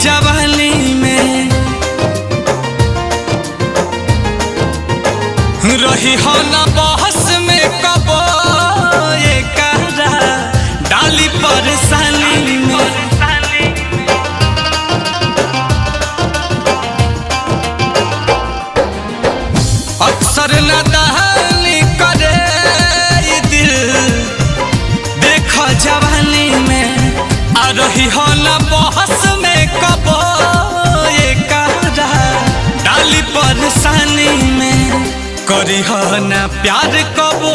जवानी में रही हो ना बहस में कबो ये करा डाली परेशानी में। अक्सर नादानी करे ये दिल देख जवानी में आ रही हो ना बहस में कबो ये करा डाली परेशानी में। करी हो ना प्यार कबो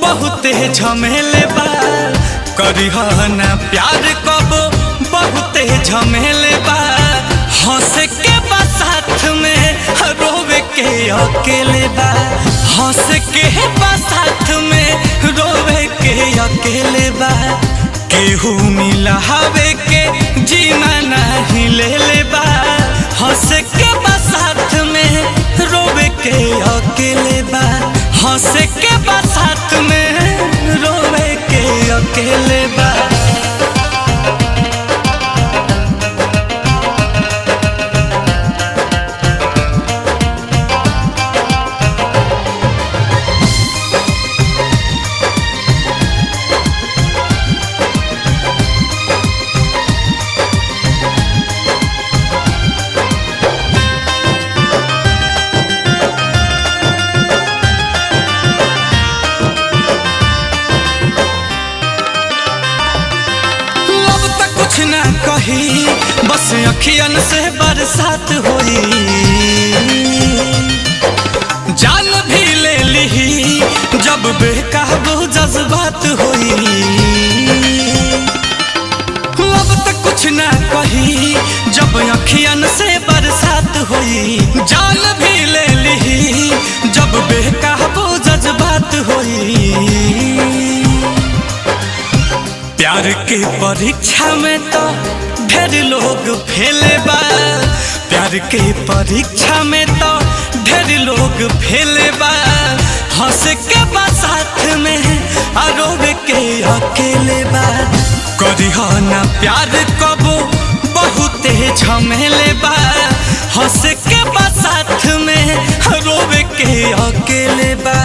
बहुते झमेले बा करी हो ना प्यार कबो बहुते झमेले बा। हंस के बा साथ में रोवे के अकेले बा हंस के बा साथ में रोवे के अकेले बा। केहू मिला हवे के जीना नहीं ले ले बा हंस के बा साथ में रोवे के अकेले बा हंस के बा साथ में रोवे के अकेले बा। कुछ ना कही बस अखियन से बरसात होई जान भी ले ली जब बेकाबू जज्बात होई। अब तक कुछ ना कही जब अखियन से बरसात होई जान भी ले ली जब बेकाबू जज्बात होई। प्यार के परीक्षा में तो ढेर लोग फेले बा प्यार के परीक्षा में तो ढेर लोग फेले बा। हंस के बा साथ में रोवे के अकेले बा करी हो ना प्यार कबो बहुते झमेले बा हंस के बा साथ में रोवे के अकेले बा।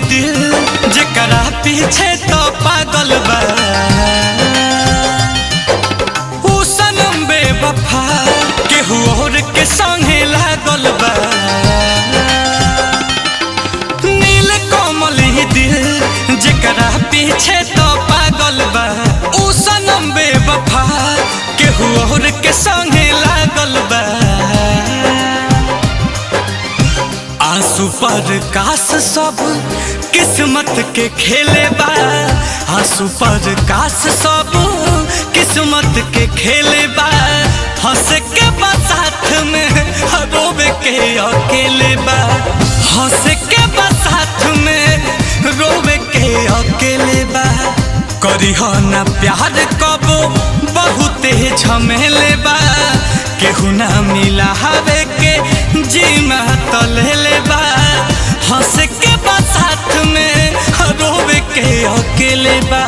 दिल जकरा पीछे तो पागल बा ऊ सनम बेवफा केहू और के संगे लागल बा। नील कोमल दिल जकरा पीछे तो पागल बा ऊ सनम बेवफा केहू और के संगे लागल बा। आंसू पर काश सब किस्मत के खेले बा आंसू पर काश सब किस्मत के खेले बा। हंस के बा साथ में रोवे के अकेले बा हंस के बा साथ में रोवे के अकेले बा। करी हो ना प्यार कबो बहुते झमेले बा केहू ना मिला हवे के जीमा तो ले ले बा हंस के बा साथ में रोवे के अकेले बा।